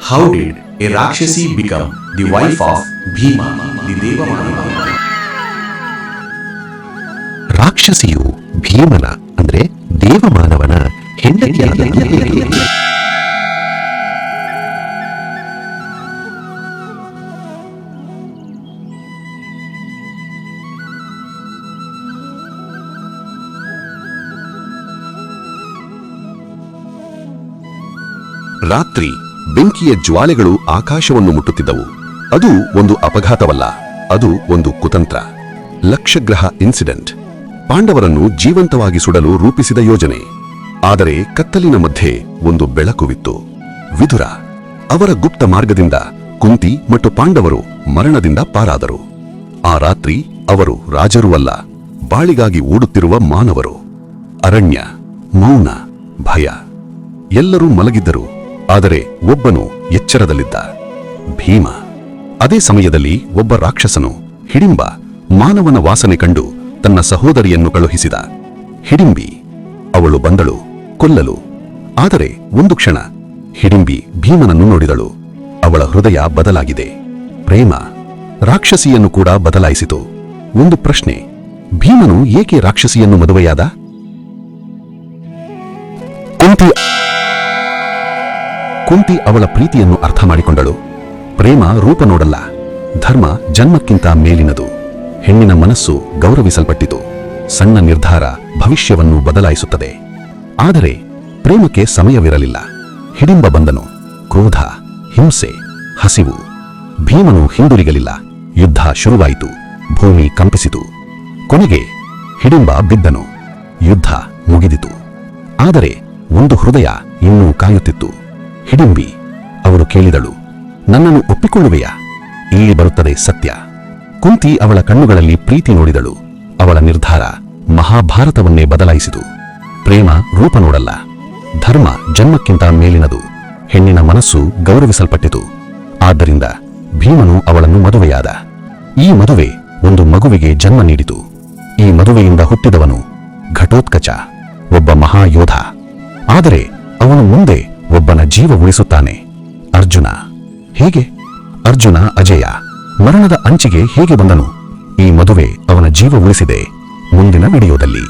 How did a Rakshasi become the wife of Bhima, the Devamanava? ರಾಕ್ಷಸಿಯು ಭೀಮನ ಅಂದ್ರೆ ದೇವಮಾನವನ ಹೆಂಡತಿಯಾದ. ರಾತ್ರಿ ಬೆಂಕಿಯ ಜ್ವಾಲೆಗಳು ಆಕಾಶವನ್ನು ಮುಟ್ಟುತ್ತಿದ್ದವು. ಅದು ಒಂದು ಅಪಘಾತವಲ್ಲ, ಅದು ಒಂದು ಕುತಂತ್ರ, ಲಕ್ಷಗ್ರಹ ಇನ್ಸಿಡೆಂಟ್. ಪಾಂಡವರನ್ನು ಜೀವಂತವಾಗಿ ಸುಡಲು ರೂಪಿಸಿದ ಯೋಜನೆ. ಆದರೆ ಕತ್ತಲಿನ ಮಧ್ಯೆ ಒಂದು ಬೆಳಕುವಿತ್ತು. ವಿದುರ. ಅವರ ಗುಪ್ತ ಮಾರ್ಗದಿಂದ ಕುಂತಿ ಮತ್ತು ಪಾಂಡವರು ಮರಣದಿಂದ ಪಾರಾದರು. ಆ ರಾತ್ರಿ ಅವರು ರಾಜರೂ ಅಲ್ಲ, ಬಾಳಿಗಾಗಿ ಓಡುತ್ತಿರುವ ಮಾನವರು. ಅರಣ್ಯ, ಮೌನ, ಭಯ. ಎಲ್ಲರೂ ಮಲಗಿದ್ದರು, ಆದರೆ ಒಬ್ಬನು ಎಚ್ಚರದಲ್ಲಿದ್ದ, ಭೀಮ. ಅದೇ ಸಮಯದಲ್ಲಿ ಒಬ್ಬ ರಾಕ್ಷಸನು, ಹಿಡಿಂಬ, ಮಾನವನ ವಾಸನೆ ಕಂಡು ತನ್ನ ಸಹೋದರಿಯನ್ನು ಕಳುಹಿಸಿದ. ಹಿಡಿಂಬಿ. ಅವಳು ಬಂದಳು ಕೊಲ್ಲಲು. ಆದರೆ ಒಂದು ಕ್ಷಣ ಹಿಡಿಂಬಿ ಭೀಮನನ್ನು ನೋಡಿದಳು. ಅವಳ ಹೃದಯ ಬದಲಾಗಿದೆ. ಪ್ರೇಮ ರಾಕ್ಷಸಿಯನ್ನು ಕೂಡ ಬದಲಾಯಿಸಿತು. ಒಂದು ಪ್ರಶ್ನೆ, ಭೀಮನು ಏಕೆ ರಾಕ್ಷಸಿಯನ್ನು ಮದುವೆಯಾದ? ಕುಂತಿ ಅವಳ ಪ್ರೀತಿಯನ್ನು ಅರ್ಥ ಮಾಡಿಕೊಂಡಳು. ಪ್ರೇಮ ರೂಪ ನೋಡಲ್ಲ, ಧರ್ಮ ಜನ್ಮಕ್ಕಿಂತ ಮೇಲಿನದು. ಹೆಣ್ಣಿನ ಮನಸ್ಸು ಗೌರವಿಸಲ್ಪಟ್ಟಿತು. ಸಣ್ಣ ನಿರ್ಧಾರ ಭವಿಷ್ಯವನ್ನು ಬದಲಾಯಿಸುತ್ತದೆ. ಆದರೆ ಪ್ರೇಮಕ್ಕೆ ಸಮಯವಿರಲಿಲ್ಲ. ಹಿಡಿಂಬ ಬಂದನು. ಕ್ರೋಧ, ಹಿಂಸೆ, ಹಸಿವು. ಭೀಮನು ಹಿಂದಿರುಗಲಿಲ್ಲ. ಯುದ್ಧ ಶುರುವಾಯಿತು. ಭೂಮಿ ಕಂಪಿಸಿತು. ಕೊನೆಗೆ ಹಿಡಿಂಬ ಬಿದ್ದನು. ಯುದ್ಧ ಮುಗಿದಿತು. ಆದರೆ ಒಂದು ಹೃದಯ ಇನ್ನೂ ಕಾಯುತ್ತಿತ್ತು. ಹಿಡಿಂಬಿ. ಅವಳು ಕೇಳಿದಳು, ನನ್ನನ್ನು ಒಪ್ಪಿಕೊಳ್ಳುವೆಯಾ? ಇಲ್ಲಿ ಬರುತ್ತದೆ ಸತ್ಯ. ಕುಂತಿ ಅವಳ ಕಣ್ಣುಗಳಲ್ಲಿ ಪ್ರೀತಿ ನೋಡಿದಳು. ಅವಳ ನಿರ್ಧಾರ ಮಹಾಭಾರತವನ್ನೇ ಬದಲಾಯಿಸಿತು. ಪ್ರೇಮ ರೂಪ ನೋಡಲ್ಲ, ಧರ್ಮ ಜನ್ಮಕ್ಕಿಂತ ಮೇಲಿನದು. ಹೆಣ್ಣಿನ ಮನಸ್ಸು ಗೌರವಿಸಲ್ಪಟ್ಟಿತು. ಆದ್ದರಿಂದ ಭೀಮನು ಅವಳನ್ನು ಮದುವೆಯಾದ. ಈ ಮದುವೆ ಒಂದು ಮಗುವಿಗೆ ಜನ್ಮ ನೀಡಿತು. ಈ ಮದುವೆಯಿಂದ ಹುಟ್ಟಿದವನು ಘಟೋತ್ಕಚ, ಒಬ್ಬ ಮಹಾಯೋಧ. ಆದರೆ ಅವನು ಮುಂದೆ ಒಬ್ಬನ ಜೀವ ಉಳಿಸುತ್ತಾನೆ, ಅರ್ಜುನ. ಹೇಗೆ? ಅರ್ಜುನ ಅಜೇಯ, ಮರಣದ ಅಂಚಿಗೆ ಹೇಗೆ ಬಂದನು? ಈ ಮದುವೆ ಅವನ ಜೀವ ಉಳಿಸಿದೆ. ಮುಂದಿನ ವಿಡಿಯೋದಲ್ಲಿ.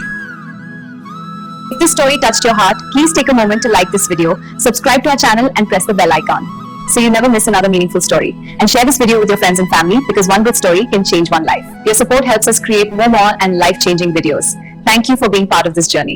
If this story touched your heart, please take a moment to like this video, subscribe to our channel and press the bell icon so you never miss another meaningful story. And share this video with your friends and family because one good story can change one life. Your support helps us create more and life-changing videos. Thank you for being part of this journey.